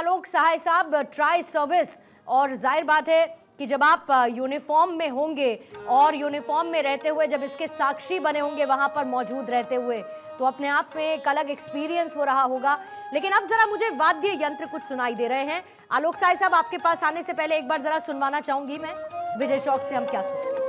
आलोक सहाय साहब, tri service, और जाहिर बात है कि जब आप यूनिफॉर्म में होंगे और यूनिफॉर्म में रहते हुए जब इसके साक्षी बने होंगे वहां पर मौजूद रहते हुए, तो अपने आप में एक अलग एक्सपीरियंस हो रहा होगा। लेकिन अब जरा मुझे वाद्य यंत्र कुछ सुनाई दे रहे हैं। आलोक साहब साहब, आपके पास आने से पहले एक बार जरा सुनवाना चाहूंगी मैं विजय चौक से हम क्या सुनते हैं।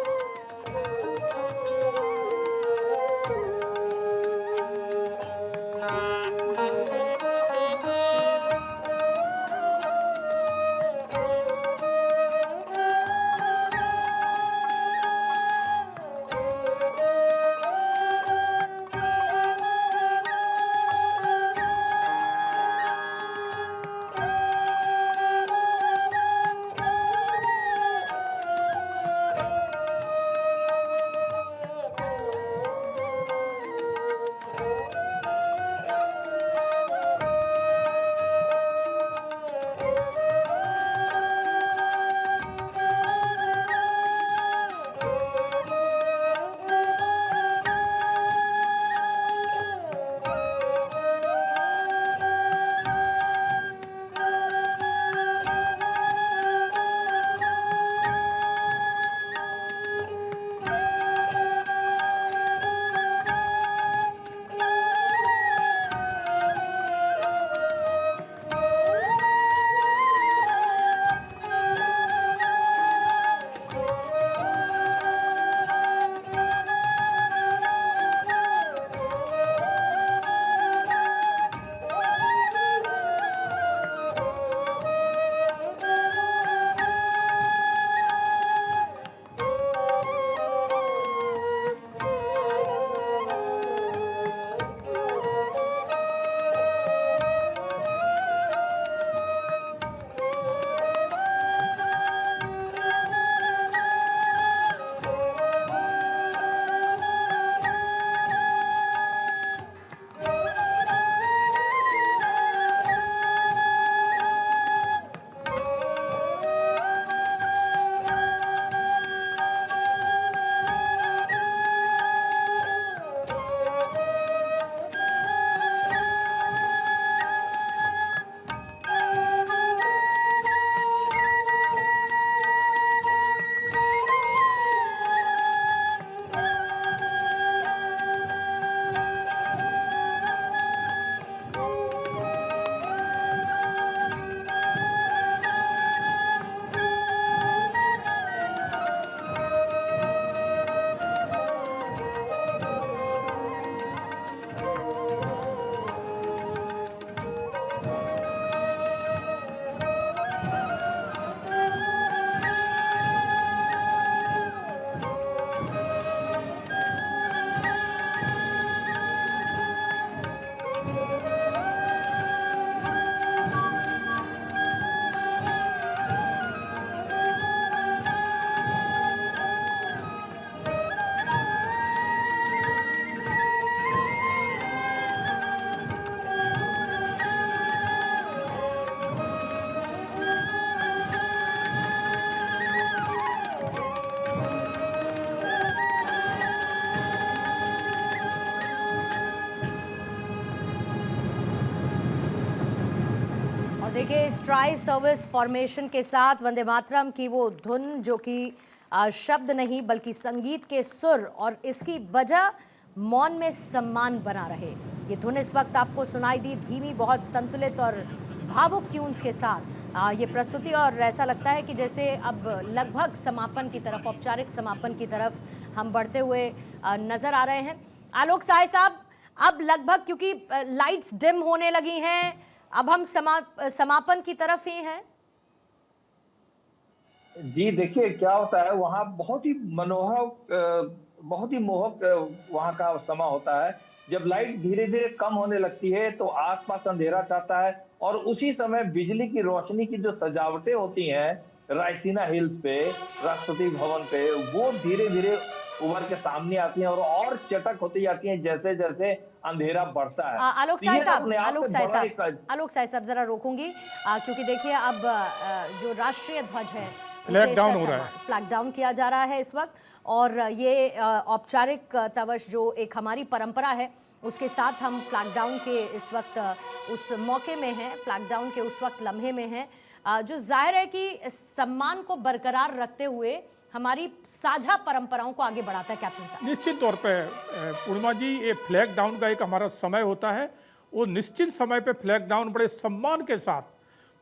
देखिए, ट्राई सर्विस फॉर्मेशन के साथ वंदे मातरम की वो धुन जो कि शब्द नहीं बल्कि संगीत के सुर, और इसकी वजह मौन में सम्मान बना रहे। ये धुन इस वक्त आपको सुनाई दी धीमी, बहुत संतुलित और भावुक ट्यून्स के साथ ये प्रस्तुति, और ऐसा लगता है कि जैसे अब लगभग समापन की तरफ, औपचारिक समापन की तरफ हम बढ़ते हुए नजर आ रहे हैं। आलोक साय साहब, अब लगभग क्योंकि लाइट्स डिम होने लगी हैं, अब हम समापन की तरफ ही हैं। जी देखिए क्या होता है, वहाँ बहुत ही बहुत ही मोहक वहाँ का समा होता है। जब लाइट धीरे धीरे कम होने लगती है तो आसपास अंधेरा छाता है, और उसी समय बिजली की रोशनी की जो सजावटें होती हैं रायसीना हिल्स पे, राष्ट्रपति भवन पे, वो धीरे धीरे उभर के सामने आती हैं और चटक होती जाती हैं जैसे जैसे अंधेरा बढ़ता है। आलोक तो साय ये तो साहब, अपने आप आलोक में साय बड़ा साहब, एक आलोक साय साहब जरा रोकूंगी, क्योंकि देखिए अब जो राष्ट्रीय ध्वज है फ्लैग डाउन हो रहा है, फ्लैग डाउन किया जा रहा है इस वक्त, और ये औपचारिक तवश जो एक हमारी परंपरा है उसके साथ हम फ्लैग डाउन के इस वक्त उस मौके में हैं, फ्लैग डाउन के उस वक्त लम्हे में हैं, जो जाहिर है कि सम्मान को बरकरार रखते हुए हमारी साझा परंपराओं को आगे बढ़ाता है। कैप्टन साहब, निश्चित तौर पे पूर्णिमा जी, ये फ्लैग डाउन का एक हमारा समय होता है, वो निश्चित समय पे फ्लैग डाउन बड़े सम्मान के साथ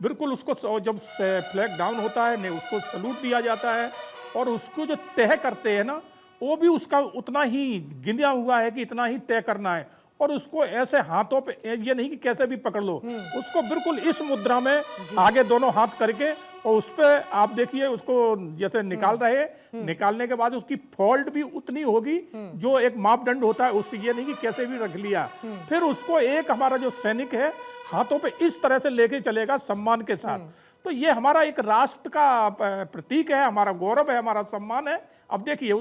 बिल्कुल उसको, जब फ्लैग डाउन होता है उसको सलूट दिया जाता है, और उसको जो तय करते हैं ना, वो भी उसका उतना ही गिना हुआ है कि इतना ही तय करना है, और उसको ऐसे हाथों पे, ये नहीं कि कैसे भी पकड़ लो, उसको बिल्कुल इस मुद्रा में आगे दोनों हाथ करके, और उस पर आप देखिए उसको जैसे निकाल रहे, निकालने के बाद उसकी फोल्ड भी उतनी होगी जो एक मापदंड होता है, उससे ये नहीं कि कैसे भी रख लिया, फिर उसको एक हमारा जो सैनिक है हाथों पे इस तरह से लेके चलेगा सम्मान के साथ। तो ये हमारा एक राष्ट्र का प्रतीक है, हमारा गौरव है, हमारा सम्मान है। अब देखिए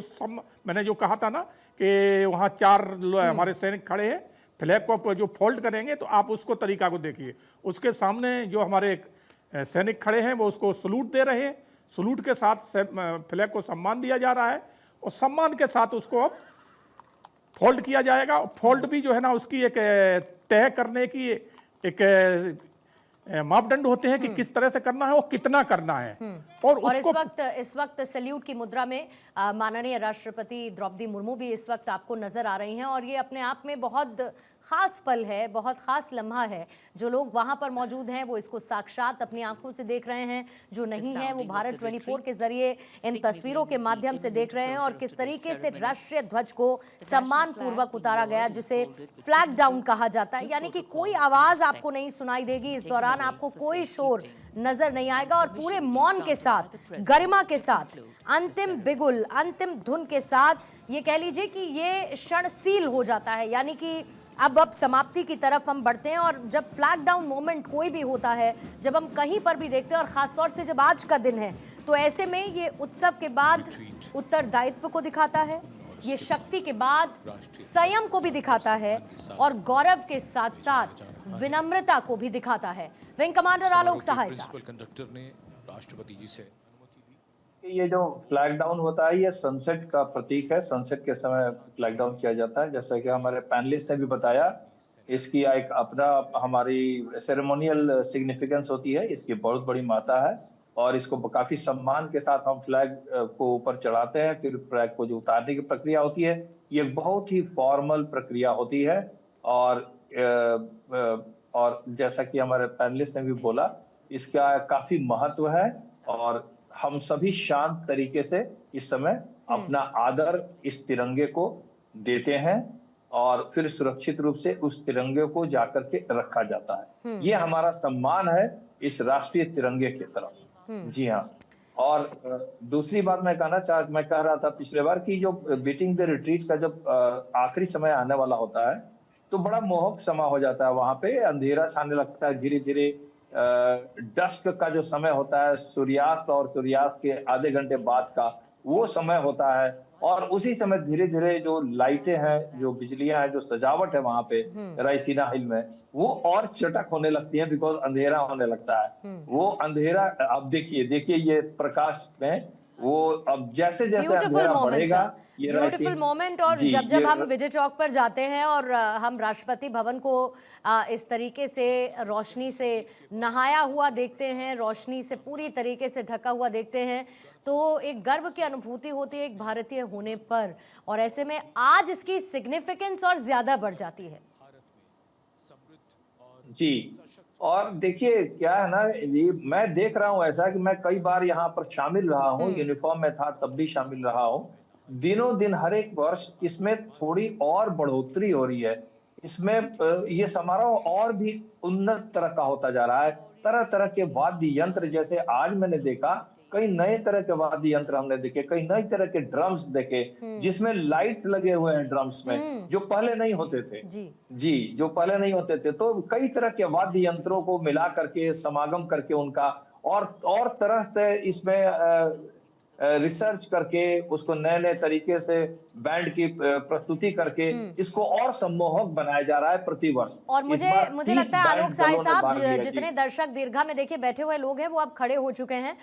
मैंने जो कहा था ना कि वहाँ 4 हमारे सैनिक खड़े हैं, फ्लैग को जो फोल्ड करेंगे, तो आप उसको तरीका को देखिए, उसके सामने जो हमारे एक सैनिक खड़े हैं वो उसको सलूट दे रहे हैं, सलूट के साथ फ्लैग को सम्मान दिया जा रहा है, और सम्मान के साथ उसको अब फोल्ड किया जाएगा। फोल्ड भी जो है ना उसकी एक तय करने की एक मापदंड होते हैं कि किस तरह से करना है और कितना करना है, और उसको इस वक्त सैल्यूट की मुद्रा में माननीय राष्ट्रपति द्रौपदी मुर्मू भी इस वक्त आपको नजर आ रही हैं, और ये अपने आप में बहुत खास पल है, बहुत खास लम्हा है। जो लोग वहां पर मौजूद हैं वो इसको साक्षात अपनी आंखों से देख रहे हैं, जो नहीं है वो भारत 24 के जरिए इन तस्वीरों के माध्यम से देख रहे हैं, और किस तरीके से राष्ट्रीय ध्वज को सम्मान पूर्वक उतारा गया, जिसे फ्लैग डाउन कहा जाता है, यानी कि कोई आवाज आपको नहीं सुनाई देगी इस दौरान, आपको कोई शोर नजर नहीं आएगा, और पूरे मौन के साथ, गरिमा के साथ, अंतिम बिगुल, अंतिम धुन के साथ ये कह लीजिए कि ये क्षण सील हो जाता है, यानी कि अब समाप्ति की तरफ हम बढ़ते हैं। और जब फ्लैग डाउन मोमेंट कोई भी होता है, जब हम कहीं पर भी देखते हैं, और खासतौर से जब आज का दिन है, तो ऐसे में ये उत्सव के बाद उत्तरदायित्व को दिखाता है, ये शक्ति के बाद संयम को भी दिखाता है, और गौरव के साथ साथ विनम्रता को भी दिखाता है। विंग कमांडर आलोक सहाय साहब, कंडक्टर ने राष्ट्रपति जी से ये जो फ्लैग डाउन होता है ये सनसेट का प्रतीक है। सनसेट के समय फ्लैग डाउन किया जाता है, जैसा कि हमारे पैनलिस्ट ने भी बताया। इसकी एक अपना हमारी सेरेमोनियल सिग्निफिकेंस होती है, इसकी बहुत बड़ी महत्ता है, और इसको काफी सम्मान के साथ हम फ्लैग को ऊपर चढ़ाते हैं। फिर फ्लैग को जो उतारने की प्रक्रिया होती है ये बहुत ही फॉर्मल प्रक्रिया होती है, और जैसा कि हमारे पैनलिस्ट ने भी बोला, इसका काफी महत्व है, और हम सभी शांत तरीके से इस समय अपना आदर इस तिरंगे को देते हैं, और फिर सुरक्षित रूप से उस तिरंगे को जाकर के रखा जाता है। ये हमारा सम्मान है इस राष्ट्रीय तिरंगे की तरफ। जी हाँ। और दूसरी बात मैं कह रहा था पिछले बार की जो बीटिंग द रिट्रीट का जब आखिरी समय आने वाला होता है तो बड़ा मोहक समय हो जाता है। वहां पे अंधेरा छाने लगता है धीरे धीरे। डस्क का जो समय होता है, सूर्यास्त और सूर्यास्त के आधे घंटे बाद का वो समय होता है, और उसी समय धीरे धीरे जो लाइटें हैं, जो बिजलियां हैं, जो सजावट है वहां पे रायसीना हिल में, वो और चटक होने लगती है, बिकॉज अंधेरा होने लगता है। वो अंधेरा अब देखिए ये प्रकाश में वो अब जैसे जैसे अंधेरा बढ़ेगा, ये ब्यूटीफुल मोमेंट। और जब हम विजय चौक पर जाते हैं और हम राष्ट्रपति भवन को इस तरीके से रोशनी से नहाया हुआ देखते हैं, रोशनी से पूरी तरीके से ढका हुआ देखते हैं, तो एक गर्व की अनुभूति होती है एक भारतीय होने पर, और ऐसे में आज इसकी सिग्निफिकेंस और ज्यादा बढ़ जाती है। जी, और देखिए क्या है ना, ये मैं देख रहा हूँ ऐसा कि मैं कई बार यहाँ पर शामिल रहा हूँ, यूनिफॉर्म में था तब भी शामिल रहा हूँ। दिनों दिन हर एक वर्ष इसमें थोड़ी और बढ़ोतरी हो रही है। इसमें ये समारोह और भी उन्नत तरह का होता जा रहा है। तरह तरह के वाद्य यंत्र, जैसे आज मैंने देखा कई नए तरह के वाद्य यंत्र हमने देखे, कई नई तरह के ड्रम्स देखे, जिसमें लाइट्स लगे हुए हैं ड्रम्स में, जो पहले नहीं होते थे। जी, जो पहले नहीं होते थे। तो कई तरह के वाद्य यंत्रों को मिला करके, समागम करके उनका, और तरह से इसमें रिसर्च करके उसको नए नए तरीके से बैंड की प्रस्तुति करके इसको और सम्मोहक बनाया जा रहा है प्रतिवर्ष। और इस मुझे बार मुझे 30 लगता है आलोक बैंड साई दलों ने साहब, भाग लिया जी। जितने दर्शक दीर्घा में देखिए बैठे हुए लोग हैं वो अब खड़े हो चुके हैं।